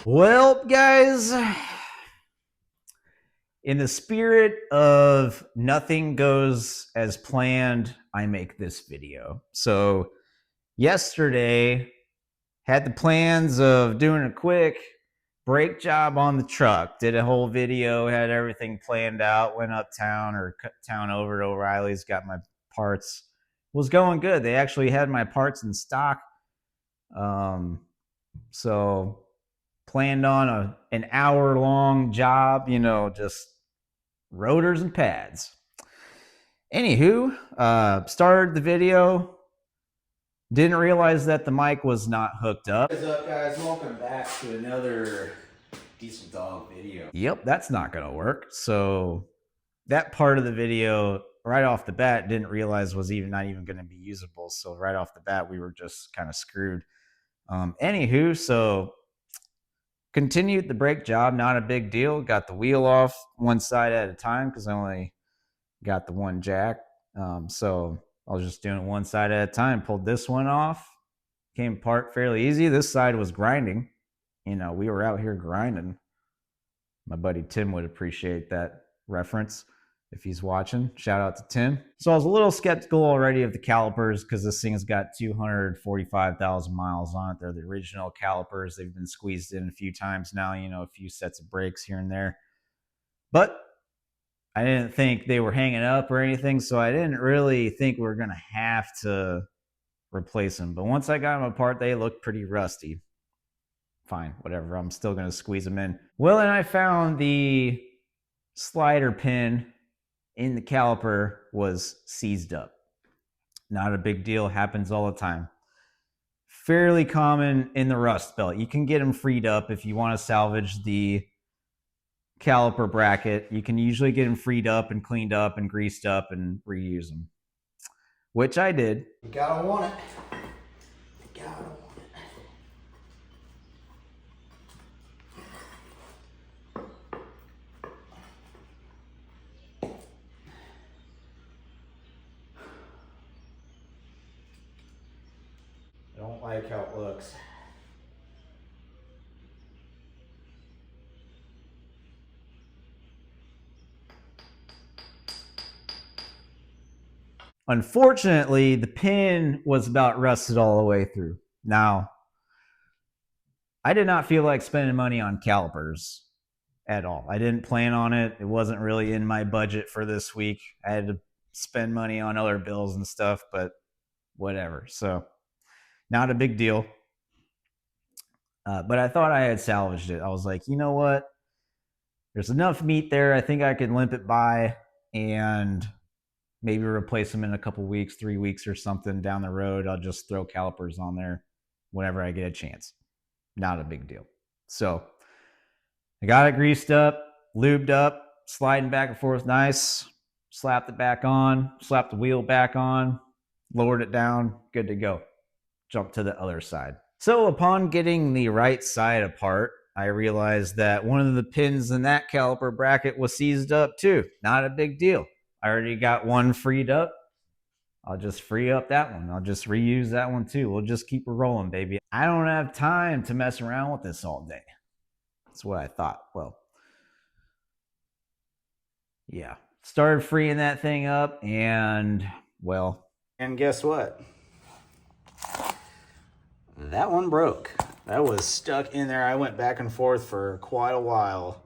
Well, guys, in the spirit of nothing goes as planned, I make this video. So, yesterday, had the plans of doing a quick brake job on the truck. Did a whole video, had everything planned out, went uptown or town over to O'Reilly's, got my parts. Was going good. They actually had my parts in stock. So planned on an hour long job, just rotors and pads. Anywho, started the video. Didn't realize that the mic was not hooked up. What's up, guys? Welcome back to another Diesel Dog video. Yep, that's not going to work. So that part of the video, right off the bat, didn't realize was not even going to be usable. So right off the bat, we were just kind of screwed. Anywho, so continued the brake job, not a big deal. Got the wheel off one side at a time because I only got the one jack. So I was just doing it one side at a time. Pulled this one off, came apart fairly easy. This side was grinding. We were out here grinding. My buddy Tim would appreciate that reference if he's watching. Shout out to Tim. So I was a little skeptical already of the calipers because this thing's got 245,000 miles on it. They're the original calipers. They've been squeezed in a few times now, a few sets of brakes here and there. But I didn't think they were hanging up or anything, so I didn't really think we were going to have to replace them. But once I got them apart, they looked pretty rusty. Fine, whatever. I'm still going to squeeze them in. Well, and I found the slider pin in the caliper was seized up. Not a big deal. Happens all the time. Fairly common in the rust belt. You can get them freed up if you want to salvage the caliper bracket. You can usually get them freed up and cleaned up and greased up and reuse them, which I did. You gotta want it. You gotta want it. I don't like how it looks. Unfortunately, the pin was about rusted all the way through. Now, I did not feel like spending money on calipers at all. I didn't plan on it. It wasn't really in my budget for this week. I had to spend money on other bills and stuff, but whatever. So, not a big deal. But I thought I had salvaged it. I was like, you know what? There's enough meat there. I think I could limp it by and maybe replace them in a couple weeks, 3 weeks or something down the road. I'll just throw calipers on there whenever I get a chance. Not a big deal. So I got it greased up, lubed up, sliding back and forth nice. Slapped it back on, slapped the wheel back on, lowered it down, good to go. Jump to the other side. So upon getting the right side apart, I realized that one of the pins in that caliper bracket was seized up too. Not a big deal. I already got one freed up. I'll just free up that one. I'll just reuse that one too. We'll just keep it rolling, baby. I don't have time to mess around with this all day. That's what I thought. Well, yeah. Started freeing that thing up and, well. And guess what? That one broke. That was stuck in there. I went back and forth for quite a while.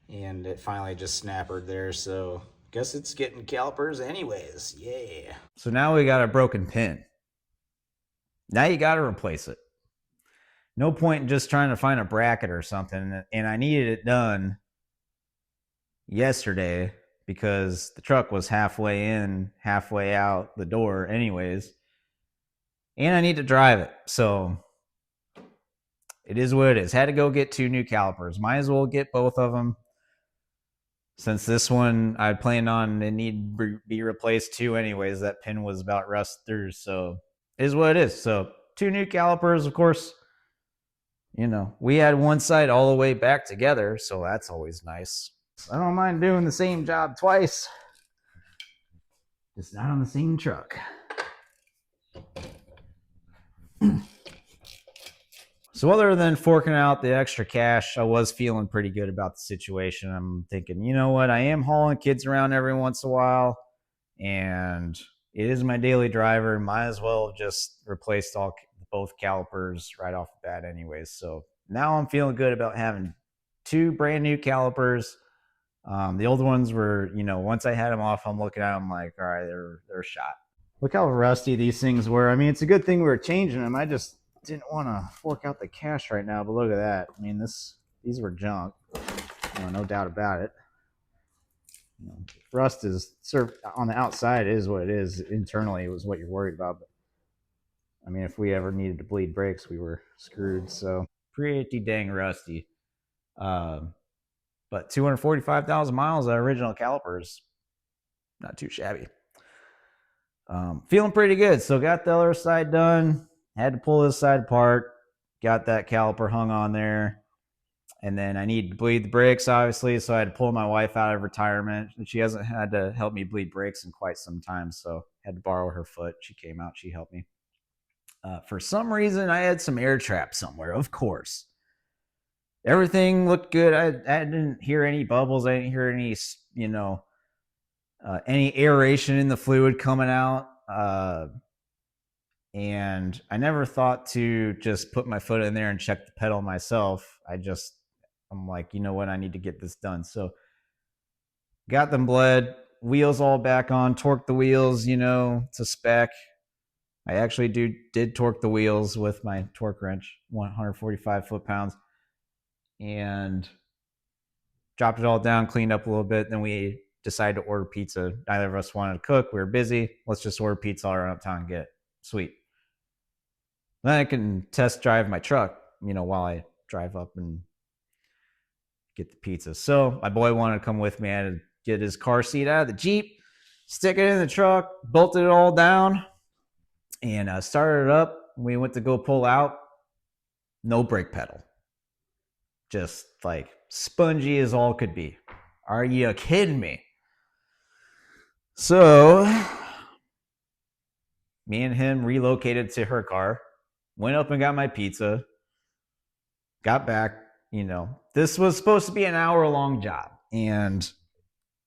And it finally just snappered there, so guess it's getting calipers anyways. Yeah. So now we got a broken pin. Now you got to replace it. No point in just trying to find a bracket or something. And I needed it done yesterday because the truck was halfway in, halfway out the door anyways. And I need to drive it. So it is what it is. Had to go get 2 new calipers. Might as well get both of them. Since this one I planned on it need to be replaced too anyways. That pin was about rust through, so it is what it is. So 2 new calipers, of course. We had one side all the way back together, so that's always nice. I don't mind doing the same job twice. Just not on the same truck. So other than forking out the extra cash, I was feeling pretty good about the situation. I'm thinking, you know what? I am hauling kids around every once in a while, and it is my daily driver. Might as well have just replaced both calipers right off the bat anyways. So now I'm feeling good about having two brand new calipers. The old ones were, once I had them off, I'm looking at them like, all right, they're shot. Look how rusty these things were. I mean, it's a good thing we were changing them. I just didn't want to fork out the cash right now, but look at that. I mean, these were junk, no doubt about it. Rust is on the outside is what it is. Internally, it was what you're worried about. But I mean, if we ever needed to bleed brakes, we were screwed. So pretty dang rusty. But 245,000 miles of original calipers, not too shabby. Feeling pretty good. So got the other side done. Had to pull this side apart. Got that caliper hung on there. And then I needed to bleed the brakes, obviously. So I had to pull my wife out of retirement. She hasn't had to help me bleed brakes in quite some time. So I had to borrow her foot. She came out. She helped me. For some reason, I had some air traps somewhere, of course. Everything looked good. I didn't hear any bubbles. I didn't hear any, any aeration in the fluid coming out. And I never thought to just put my foot in there and check the pedal myself. I'm like, you know what? I need to get this done. So got them bled, wheels all back on, torqued the wheels, to spec. I actually did torque the wheels with my torque wrench, 145 foot-pounds, and dropped it all down, cleaned up a little bit. Then we decided to order pizza. Neither of us wanted to cook. We were busy. Let's just order pizza all around town and get it. Sweet. Then I can test drive my truck, while I drive up and get the pizza. So my boy wanted to come with me. I had to get his car seat out of the Jeep, stick it in the truck, bolted it all down, and started it up. We went to go pull out. No brake pedal. Just like spongy as all could be. Are you kidding me? So me and him relocated to her car, went up and got my pizza, got back. This was supposed to be an hour-long job. And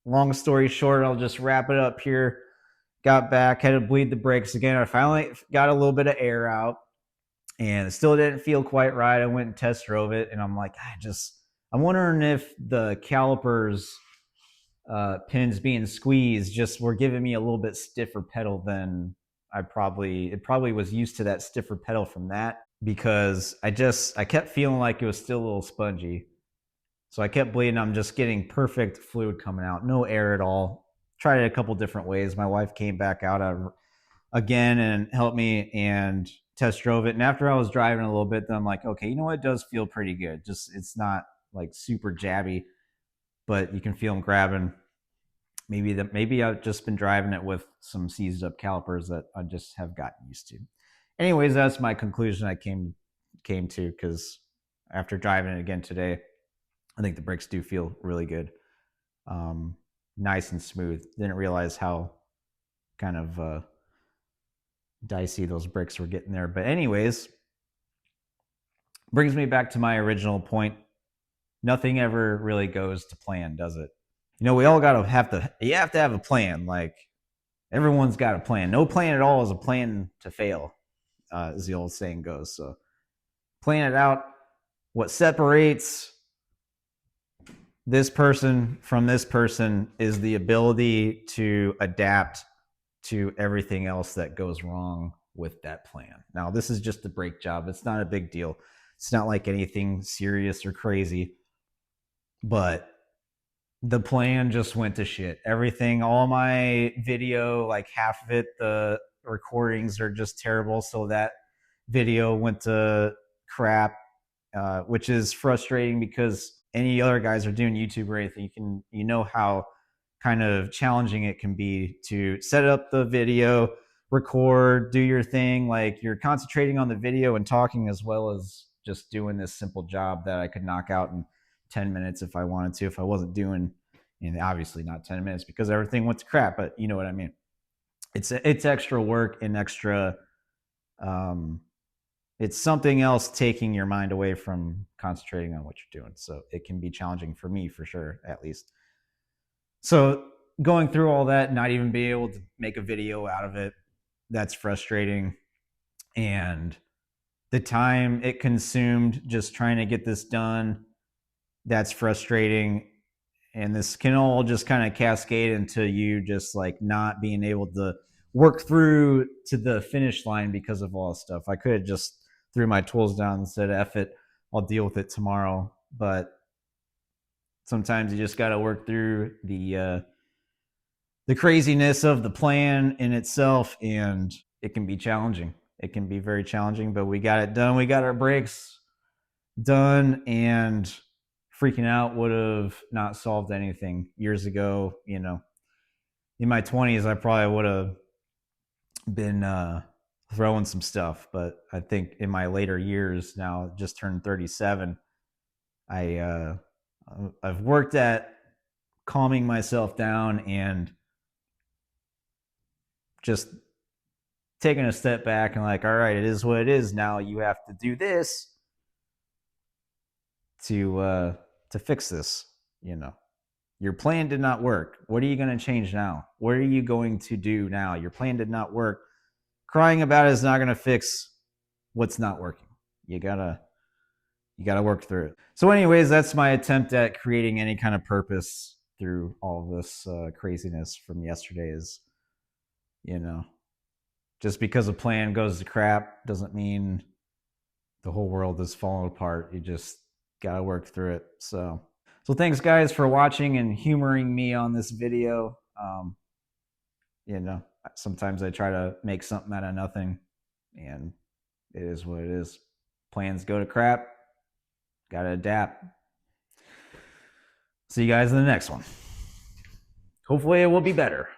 long story short, I'll just wrap it up here. Got back, had to bleed the brakes again. I finally got a little bit of air out, and it still didn't feel quite right. I went and test drove it, and I'm like, I'm wondering if the calipers pins being squeezed just were giving me a little bit stiffer pedal than it probably was used to that stiffer pedal from that, because I kept feeling like it was still a little spongy. So I kept bleeding. I'm just getting perfect fluid coming out, no air at all. Tried it a couple different ways. My wife came back out again and helped me and test drove it. And after I was driving a little bit, then I'm like, okay, you know what? It does feel pretty good. Just it's not like super jabby, but you can feel them grabbing. Maybe I've just been driving it with some seized up calipers that I just have gotten used to. Anyways, that's my conclusion I came to, because after driving it again today, I think the brakes do feel really good. Nice and smooth. Didn't realize how kind of dicey those brakes were getting there. But anyways, brings me back to my original point. Nothing ever really goes to plan, does it? We all you have to have a plan. Like, everyone's got a plan. No plan at all is a plan to fail, as the old saying goes. So plan it out. What separates this person from this person is the ability to adapt to everything else that goes wrong with that plan. Now, this is just a brake job. It's not a big deal. It's not like anything serious or crazy, but the plan just went to shit. Everything, all my video, like half of it, the recordings are just terrible. So that video went to crap, which is frustrating, because any other guys are doing YouTube or anything, you know how kind of challenging it can be to set up the video, record, do your thing. Like, you're concentrating on the video and talking, as well as just doing this simple job that I could knock out in 10 minutes if I wanted to, if I wasn't doing, and obviously not 10 minutes because everything went to crap, but you know what I mean. It's extra work and extra it's something else taking your mind away from concentrating on what you're doing. So it can be challenging for me, for sure, at least. So going through all that, not even being able to make a video out of it, that's frustrating. And the time it consumed just trying to get this done, that's frustrating. And this can all just kind of cascade into you just like not being able to work through to the finish line because of all this stuff. I could have just threw my tools down and said, F it, I'll deal with it tomorrow. But sometimes you just got to work through the craziness of the plan in itself, and it can be challenging. It can be very challenging, but we got it done. We got our breaks done, and freaking out would have not solved anything years ago. You know, in my 20s, I probably would have been throwing some stuff, but I think in my later years, now just turned 37, I I've worked at calming myself down and just taking a step back and like, all right, it is what it is. Now you have to do this to fix this. You know, your plan did not work. What are you going to change now? What are you going to do now? Your plan did not work. Crying about it is not going to fix what's not working. You gotta work through it. So, anyways, that's my attempt at creating any kind of purpose through all this craziness from yesterday. Is, you know, just because a plan goes to crap doesn't mean the whole world is falling apart. You just gotta work through it. So thanks guys for watching and humoring me on this video. You know, sometimes I try to make something out of nothing, and it is what it is. Plans go to crap. Gotta adapt. See you guys in the next one. Hopefully it will be better.